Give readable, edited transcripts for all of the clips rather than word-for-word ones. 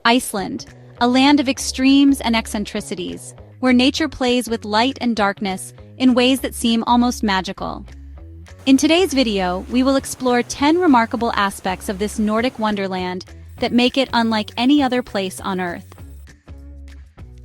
Iceland, a land of extremes and eccentricities, where nature plays with light and darkness in ways that seem almost magical. In today's video, we will explore 10 remarkable aspects of this Nordic wonderland that make it unlike any other place on Earth.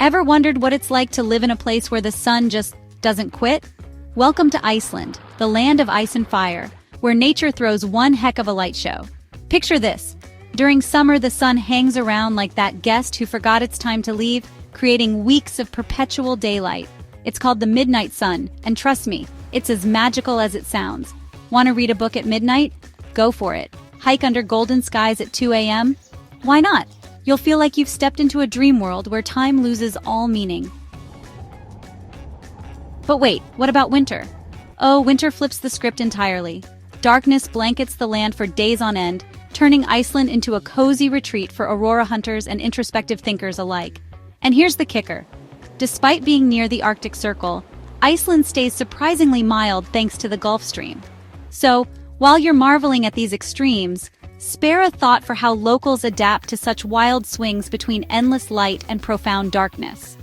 Ever wondered what it's like to live in a place where the sun just doesn't quit? Welcome to Iceland, the land of ice and fire, where nature throws one heck of a light show. Picture this. During summer, the sun hangs around like that guest who forgot it's time to leave, creating weeks of perpetual daylight. It's called the midnight sun, and trust me, it's as magical as it sounds. Want to read a book at midnight? Go for it. Hike under golden skies at 2 a.m.? Why not? You'll feel like you've stepped into a dream world where time loses all meaning. But wait, what about winter? Oh, winter flips the script entirely. Darkness blankets the land for days on end, turning Iceland into a cozy retreat for aurora hunters and introspective thinkers alike. And here's the kicker. Despite being near the Arctic Circle, Iceland stays surprisingly mild thanks to the Gulf Stream. So, while you're marveling at these extremes, spare a thought for how locals adapt to such wild swings between endless light and profound darkness.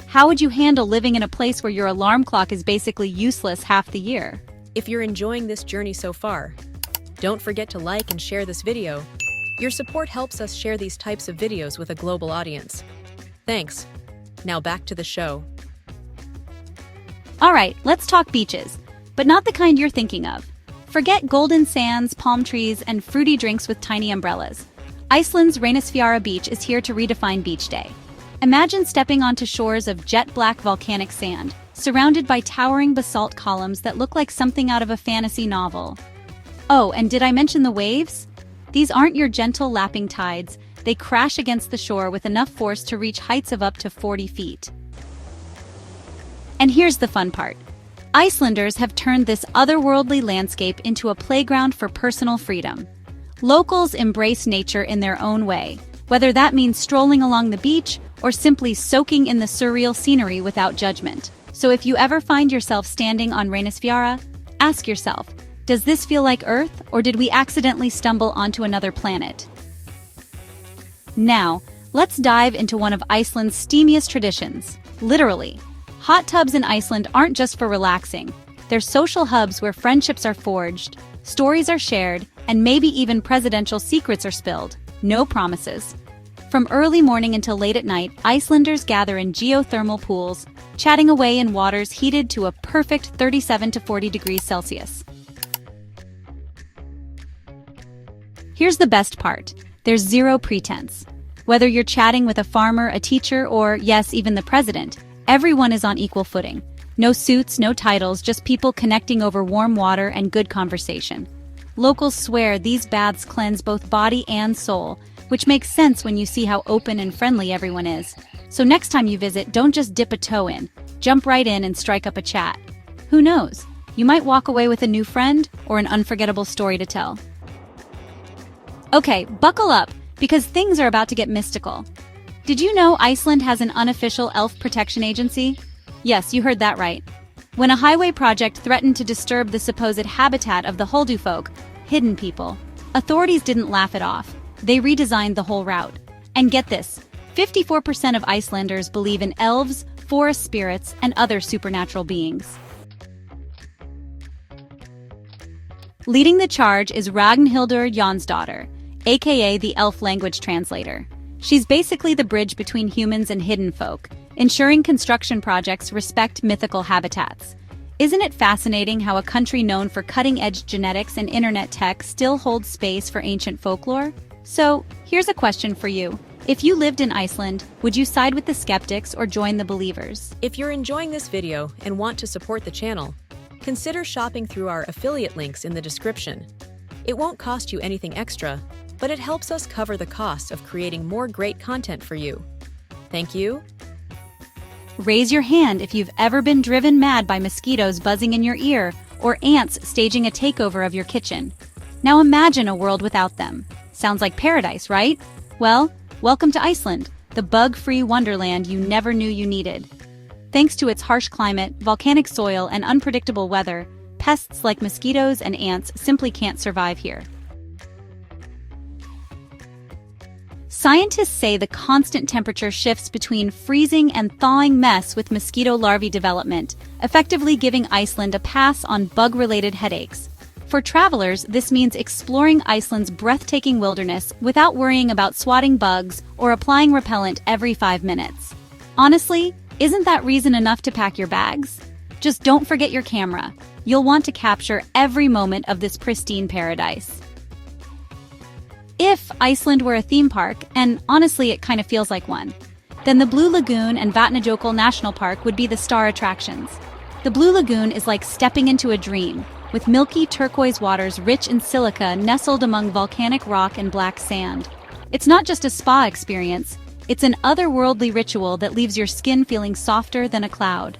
How would you handle living in a place where your alarm clock is basically useless half the year? If you're enjoying this journey so far, don't forget to like and share this video. Your support helps us share these types of videos with a global audience. Thanks. Now back to the show. Alright, let's talk beaches, but not the kind you're thinking of. Forget golden sands, palm trees, and fruity drinks with tiny umbrellas. Iceland's Reynisfjara Beach is here to redefine beach day. Imagine stepping onto shores of jet-black volcanic sand, surrounded by towering basalt columns that look like something out of a fantasy novel. Oh, and did I mention the waves? These aren't your gentle lapping tides. They crash against the shore with enough force to reach heights of up to 40 feet. And here's the fun part. Icelanders have turned this otherworldly landscape into a playground for personal freedom. Locals embrace nature in their own way, whether that means strolling along the beach or simply soaking in the surreal scenery without judgment. So if you ever find yourself standing on Reynisfjara, ask yourself, does this feel like Earth, or did we accidentally stumble onto another planet? Now, let's dive into one of Iceland's steamiest traditions, literally. Hot tubs in Iceland aren't just for relaxing. They're social hubs where friendships are forged, stories are shared, and maybe even presidential secrets are spilled. No promises. From early morning until late at night, Icelanders gather in geothermal pools, chatting away in waters heated to a perfect 37 to 40 degrees Celsius. Here's the best part. There's zero pretense. Whether you're chatting with a farmer, a teacher, or, yes, even the president, everyone is on equal footing. No suits, no titles, just people connecting over warm water and good conversation. Locals swear these baths cleanse both body and soul, which makes sense when you see how open and friendly everyone is. So next time you visit, don't just dip a toe in. Jump right in and strike up a chat. Who knows? You might walk away with a new friend or an unforgettable story to tell. Okay, buckle up, because things are about to get mystical. Did you know Iceland has an unofficial elf protection agency? Yes, you heard that right. When a highway project threatened to disturb the supposed habitat of the Huldufolk, hidden people, authorities didn't laugh it off. They redesigned the whole route. And get this, 54% of Icelanders believe in elves, forest spirits, and other supernatural beings. Leading the charge is Ragnhildur Jónsdóttir, aka the elf language translator. She's basically the bridge between humans and hidden folk, ensuring construction projects respect mythical habitats. Isn't it fascinating how a country known for cutting-edge genetics and internet tech still holds space for ancient folklore? So, here's a question for you. If you lived in Iceland, would you side with the skeptics or join the believers? If you're enjoying this video and want to support the channel, consider shopping through our affiliate links in the description. It won't cost you anything extra, but it helps us cover the cost of creating more great content for you. Thank you. Raise your hand if you've ever been driven mad by mosquitoes buzzing in your ear or ants staging a takeover of your kitchen. Now imagine a world without them. Sounds like paradise, right? Well, welcome to Iceland, the bug-free wonderland you never knew you needed. Thanks to its harsh climate, volcanic soil, and unpredictable weather, pests like mosquitoes and ants simply can't survive here. Scientists say the constant temperature shifts between freezing and thawing mess with mosquito larvae development, effectively giving Iceland a pass on bug-related headaches. For travelers, this means exploring Iceland's breathtaking wilderness without worrying about swatting bugs or applying repellent every 5 minutes. Honestly, isn't that reason enough to pack your bags? Just don't forget your camera. You'll want to capture every moment of this pristine paradise. If Iceland were a theme park, and honestly it kind of feels like one, then the Blue Lagoon and Vatnajökull National Park would be the star attractions. The Blue Lagoon is like stepping into a dream, with milky turquoise waters rich in silica nestled among volcanic rock and black sand. It's not just a spa experience, it's an otherworldly ritual that leaves your skin feeling softer than a cloud.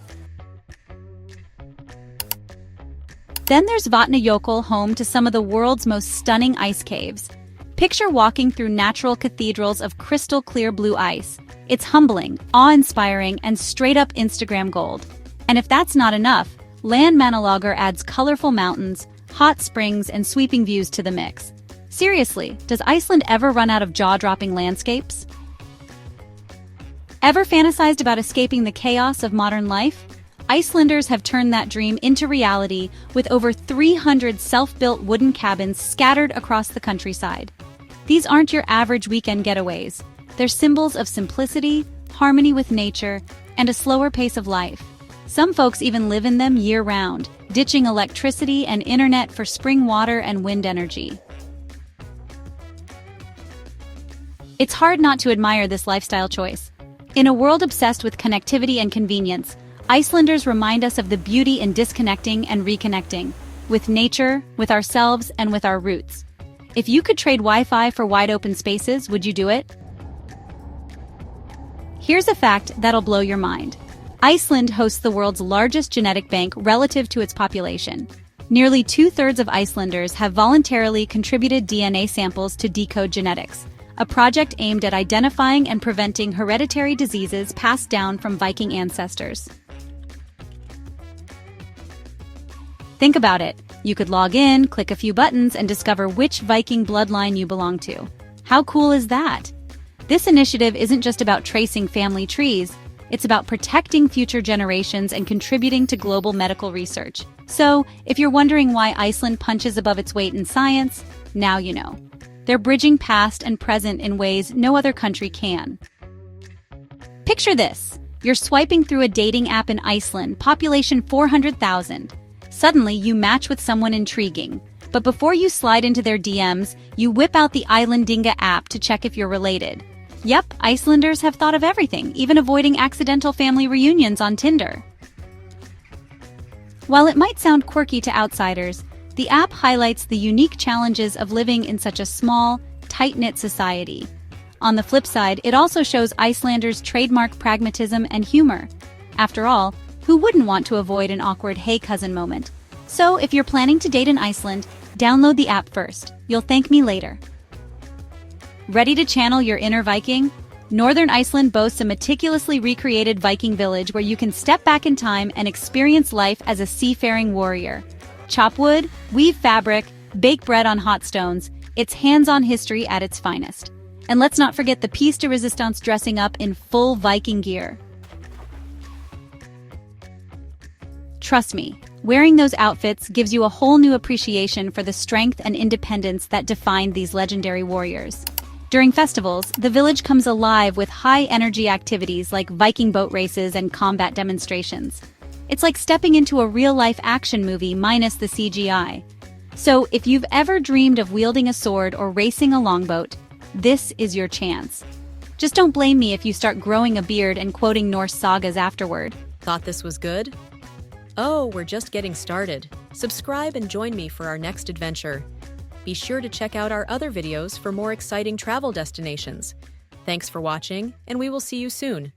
Then there's Vatnajökull, home to some of the world's most stunning ice caves. Picture walking through natural cathedrals of crystal-clear blue ice. It's humbling, awe-inspiring, and straight-up Instagram gold. And if that's not enough, Landmannalaugar adds colorful mountains, hot springs, and sweeping views to the mix. Seriously, does Iceland ever run out of jaw-dropping landscapes? Ever fantasized about escaping the chaos of modern life? Icelanders have turned that dream into reality with over 300 self-built wooden cabins scattered across the countryside. These aren't your average weekend getaways. They're symbols of simplicity, harmony with nature, and a slower pace of life. Some folks even live in them year-round, ditching electricity and internet for spring water and wind energy. It's hard not to admire this lifestyle choice. In a world obsessed with connectivity and convenience, Icelanders remind us of the beauty in disconnecting and reconnecting, with nature, with ourselves, and with our roots. If you could trade Wi-Fi for wide-open spaces, would you do it? Here's a fact that'll blow your mind. Iceland hosts the world's largest genetic bank relative to its population. Nearly 2/3 of Icelanders have voluntarily contributed DNA samples to Decode Genetics, a project aimed at identifying and preventing hereditary diseases passed down from Viking ancestors. Think about it. You could log in, click a few buttons, and discover which Viking bloodline you belong to. How cool is that? This initiative isn't just about tracing family trees, it's about protecting future generations and contributing to global medical research. So, if you're wondering why Iceland punches above its weight in science, now you know. They're bridging past and present in ways no other country can. Picture this. You're swiping through a dating app in Iceland, population 400,000. Suddenly, you match with someone intriguing. But before you slide into their DMs, you whip out the Islandinga app to check if you're related. Yep, Icelanders have thought of everything, even avoiding accidental family reunions on Tinder. While it might sound quirky to outsiders, the app highlights the unique challenges of living in such a small, tight-knit society. On the flip side, it also shows Icelanders' trademark pragmatism and humor. After all, who wouldn't want to avoid an awkward "hey cousin" moment? So if you're planning to date in Iceland, download the app first. You'll thank me later. Ready to channel your inner Viking? Northern Iceland boasts a meticulously recreated Viking village where you can step back in time and experience life as a seafaring warrior. Chop wood, weave fabric, bake bread on hot stones. It's hands-on history at its finest. And let's not forget the piece de resistance, dressing up in full Viking gear. Trust me, wearing those outfits gives you a whole new appreciation for the strength and independence that defined these legendary warriors. During festivals, the village comes alive with high-energy activities like Viking boat races and combat demonstrations. It's like stepping into a real-life action movie minus the CGI. So, if you've ever dreamed of wielding a sword or racing a longboat, this is your chance. Just don't blame me if you start growing a beard and quoting Norse sagas afterward. Thought this was good? Oh, we're just getting started. Subscribe and join me for our next adventure. Be sure to check out our other videos for more exciting travel destinations. Thanks for watching, and we will see you soon.